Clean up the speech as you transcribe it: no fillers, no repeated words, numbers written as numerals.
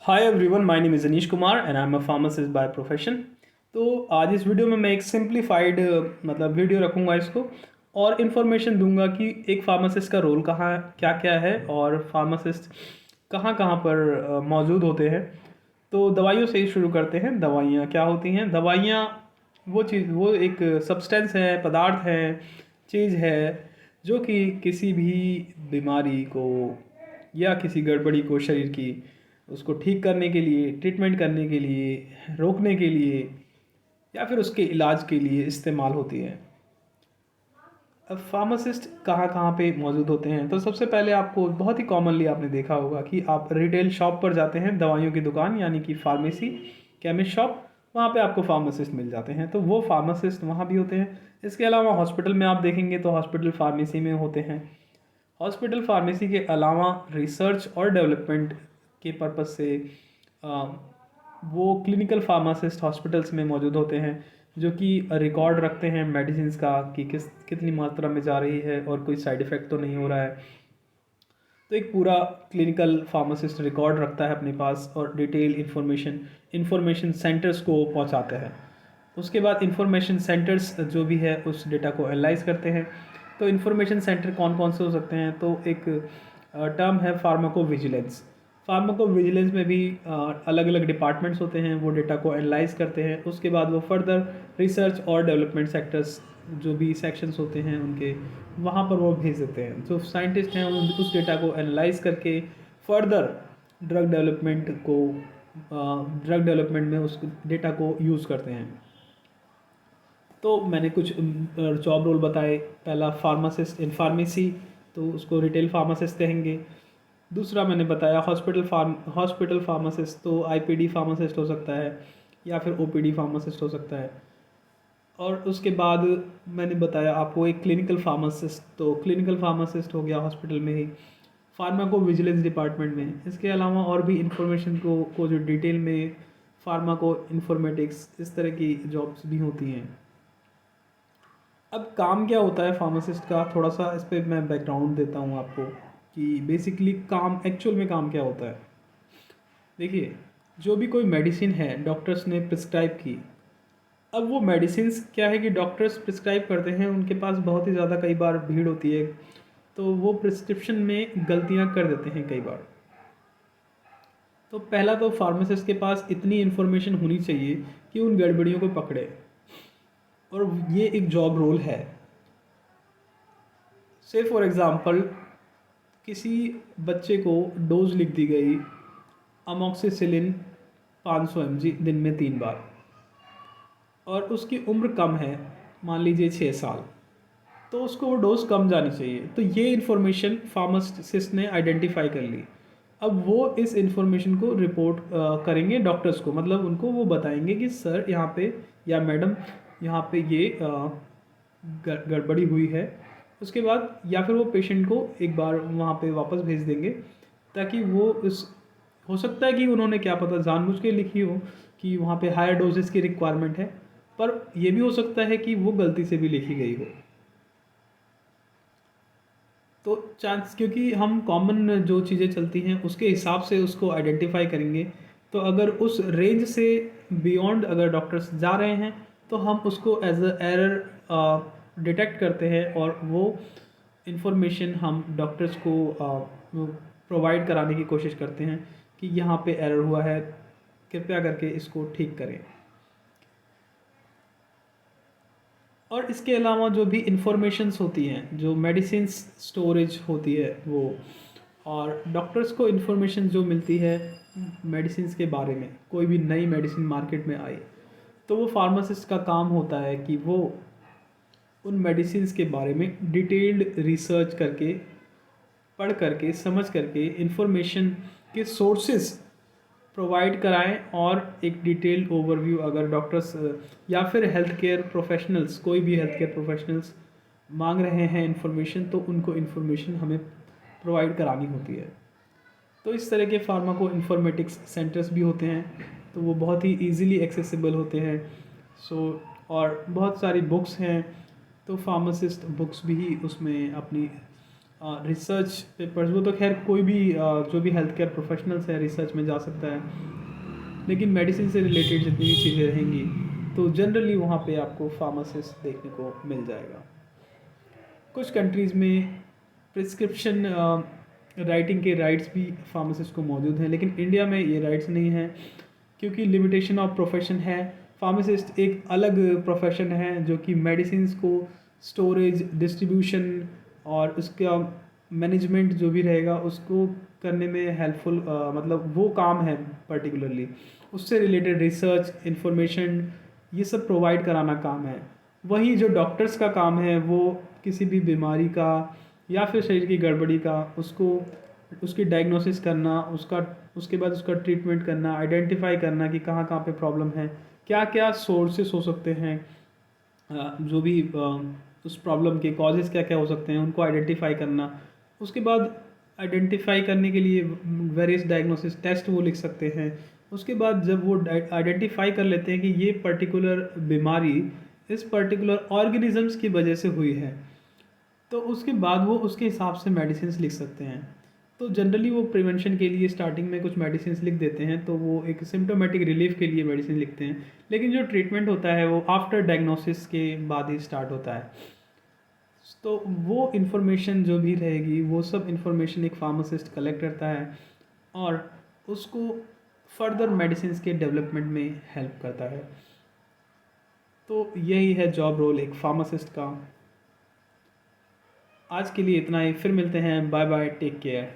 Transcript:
Hi everyone, my name is Anish Kumar and I am a pharmacist by profession. तो आज इस video में मैं एक सिंप्लीफाइड मतलब वीडियो रखूँगा इसको और इन्फॉर्मेशन दूंगा कि एक फार्मासिस्ट का रोल कहाँ क्या क्या है और फार्मासिस्ट कहाँ कहाँ पर मौजूद होते हैं। तो दवाइयों से ही शुरू करते हैं। दवाइयाँ क्या होती हैं? दवाइयाँ वो एक सब्सटेंस है, पदार्थ है, चीज़ है जो कि किसी भी बीमारी को या किसी गड़बड़ी को शरीर की उसको ठीक करने के लिए, ट्रीटमेंट करने के लिए, रोकने के लिए या फिर उसके इलाज के लिए इस्तेमाल होती है। अब फार्मासिस्ट कहाँ कहाँ पे मौजूद होते हैं? तो सबसे पहले आपको बहुत ही कॉमनली आपने देखा होगा कि आप रिटेल शॉप पर जाते हैं, दवाइयों की दुकान यानी कि फार्मेसी, केमिस्ट शॉप, वहाँ पे आपको फार्मासिस्ट मिल जाते हैं। तो वो फार्मासिस्ट वहाँ भी होते हैं। इसके अलावा हॉस्पिटल में आप देखेंगे तो हॉस्पिटल फार्मेसी में होते हैं। हॉस्पिटल फार्मेसी के अलावा रिसर्च और डेवलपमेंट के पर्पज़ से आ, वो क्लिनिकल फार्मासिस्ट हॉस्पिटल्स में मौजूद होते हैं जो कि रिकॉर्ड रखते हैं मेडिसिन का कि कितनी मात्रा में जा रही है और कोई साइड इफ़ेक्ट तो नहीं हो रहा है। तो एक पूरा क्लिनिकल फार्मासिस्ट रिकॉर्ड रखता है अपने पास और डिटेल इंफॉर्मेशन सेंटर्स को पहुंचाते हैं। उसके बाद इंफॉर्मेशन सेंटर्स जो भी है उस डेटा को एनालाइज करते हैं। तो इंफॉर्मेशन सेंटर कौन कौन से हो सकते हैं? तो एक टर्म है फार्माको विजिलेंस। फार्माको विजिलेंस में भी अलग अलग डिपार्टमेंट्स होते हैं, वो डेटा को एनालाइज करते हैं। उसके बाद वो फर्दर रिसर्च और डेवलपमेंट सेक्टर्स जो भी सेक्शंस होते हैं उनके वहाँ पर वो भेज देते हैं। जो साइंटिस्ट हैं उस डेटा को एनालाइज करके फर्दर ड्रग डेवलपमेंट में उस डेटा को यूज़ करते हैं। तो मैंने कुछ जॉब रोल बताए। पहला फार्मासिस्ट इन फार्मेसी, तो उसको रिटेल फार्मासिस्ट कहेंगे। दूसरा मैंने बताया हॉस्पिटल फार्मासिस्ट, तो आईपीडी फार्मासिस्ट हो सकता है या फिर ओपीडी फार्मासिस्ट हो सकता है। और उसके बाद मैंने बताया आपको एक क्लिनिकल फार्मासिस्ट, तो क्लिनिकल फार्मासिस्ट हो गया हॉस्पिटल में ही, फार्माको विजिलेंस डिपार्टमेंट में। इसके अलावा और भी इंफॉर्मेशन को जो डिटेल में फार्माको इन्फॉर्मेटिक्स इस तरह की जॉब्स भी होती हैं। अब काम क्या होता है फार्मासिस्ट का, थोड़ा सा इस पर मैं बैकग्राउंड देता हूँ आपको कि बेसिकली काम एक्चुअल में काम क्या होता है। देखिए, जो भी कोई मेडिसिन है डॉक्टर्स ने प्रिस्क्राइब की, अब वो मेडिसिन्स क्या है कि डॉक्टर्स प्रिस्क्राइब करते हैं, उनके पास बहुत ही ज़्यादा कई बार भीड़ होती है, तो वो प्रिस्क्रिप्शन में गलतियाँ कर देते हैं कई बार। तो पहला तो फार्मासिस्ट के पास इतनी इन्फॉर्मेशन होनी चाहिए कि उन गड़बड़ियों को पकड़े, और ये एक जॉब रोल है। से फॉर एग्ज़ाम्पल किसी बच्चे को डोज लिख दी गई अमोक्सिसिलिन 500 mg दिन में 3 बार, और उसकी उम्र कम है, मान लीजिए 6 साल, तो उसको वो डोज कम जानी चाहिए। तो ये इन्फॉर्मेशन फार्मासिस्ट ने आइडेंटिफाई कर ली। अब वो इस इन्फॉर्मेशन को रिपोर्ट करेंगे डॉक्टर्स को, मतलब उनको वो बताएंगे कि सर यहाँ पे या मैडम यहाँ पे ये गड़बड़ी हुई है। उसके बाद या फिर वो पेशेंट को एक बार वहाँ पे वापस भेज देंगे, ताकि वो इस हो सकता है कि उन्होंने क्या पता जानबूझ के लिखी हो कि वहाँ पे हायर डोजेस की रिक्वायरमेंट है, पर यह भी हो सकता है कि वो गलती से भी लिखी गई हो। तो चांस, क्योंकि हम कॉमन जो चीज़ें चलती हैं उसके हिसाब से उसको आइडेंटिफाई करेंगे, तो अगर उस रेंज से बियॉन्ड अगर डॉक्टर्स जा रहे हैं तो हम उसको एज अ एरर डिटेक्ट करते हैं और वो इंफॉर्मेशन हम डॉक्टर्स को प्रोवाइड कराने की कोशिश करते हैं कि यहाँ पे एरर हुआ है, कृपया करके इसको ठीक करें। और इसके अलावा जो भी इंफॉर्मेशंस होती हैं, जो मेडिसिन स्टोरेज होती है वो, और डॉक्टर्स को इन्फॉर्मेशन जो मिलती है मेडिसिन के बारे में, कोई भी नई मेडिसिन मार्केट में आई, तो वो फार्मासिस्ट का काम होता है कि वो उन मेडिसिन के बारे में डिटेल्ड रिसर्च करके, पढ़ करके, समझ करके इंफॉर्मेशन के सोर्सेज प्रोवाइड कराएं, और एक डिटेल्ड ओवरव्यू अगर डॉक्टर्स या फिर हेल्थ केयर प्रोफेशनल्स, कोई भी हेल्थ केयर प्रोफेशनल्स मांग रहे हैं इन्फॉर्मेशन, तो उनको इन्फॉर्मेशन हमें प्रोवाइड करानी होती है। तो इस तरह के फार्माको इन्फॉर्मेटिक्स सेंटर्स भी होते हैं, तो वो बहुत ही ईजीली एक्सेसिबल होते हैं। और बहुत सारी बुक्स हैं, तो फार्मासिस्ट बुक्स भी उसमें अपनी रिसर्च पेपर्स, वो तो खैर कोई भी जो भी हेल्थ केयर प्रोफेशनल्स है रिसर्च में जा सकता है, लेकिन मेडिसिन से रिलेटेड जितनी भी चीज़ें रहेंगी तो जनरली वहाँ पे आपको फार्मासिस्ट देखने को मिल जाएगा। कुछ कंट्रीज़ में प्रिस्क्रिप्शन राइटिंग के राइट्स भी फार्मासिस्ट को मौजूद हैं, लेकिन इंडिया में ये राइट्स नहीं हैं क्योंकि लिमिटेशन ऑफ प्रोफेशन है। फार्मासिस्ट एक अलग प्रोफेशन है जो कि मेडिसिन्स को स्टोरेज, डिस्ट्रीब्यूशन और उसका मैनेजमेंट जो भी रहेगा उसको करने में हेल्पफुल, मतलब वो काम है पर्टिकुलरली, उससे रिलेटेड रिसर्च इन्फॉर्मेशन ये सब प्रोवाइड कराना काम है। वहीं जो डॉक्टर्स का काम है वो किसी भी बीमारी का या फिर शरीर की गड़बड़ी का उसको उसकी डायग्नोसिस करना, उसका उसके बाद उसका ट्रीटमेंट करना, आइडेंटिफाई करना कि कहाँ कहाँ पे प्रॉब्लम है, क्या क्या सोर्सेस हो सकते हैं, जो भी उस प्रॉब्लम के कॉजेज़ क्या क्या हो सकते हैं उनको आइडेंटिफाई करना। उसके बाद आइडेंटिफाई करने के लिए वेरियस डायग्नोसिस टेस्ट वो लिख सकते हैं। उसके बाद जब वो आइडेंटिफाई कर लेते हैं कि ये पर्टिकुलर बीमारी इस पर्टिकुलर ऑर्गेनिजम्स की वजह से हुई है, तो उसके बाद वो उसके हिसाब से मेडिसिन लिख सकते हैं। तो जनरली वो प्रिवेंशन के लिए स्टार्टिंग में कुछ मेडिसिन लिख देते हैं, तो वो एक सिम्टोमेटिक रिलीफ के लिए मेडिसिन लिखते हैं, लेकिन जो ट्रीटमेंट होता है वो आफ्टर डायग्नोसिस के बाद ही स्टार्ट होता है। तो वो इन्फॉर्मेशन जो भी रहेगी वो सब इन्फॉर्मेशन एक फार्मासिस्ट कलेक्ट करता है और उसको फर्दर मेडिसिन के डेवलपमेंट में हेल्प करता है। तो यही है जॉब रोल एक फार्मासिस्ट का। आज के लिए इतना ही, फिर मिलते हैं, बाय बाय, टेक केयर।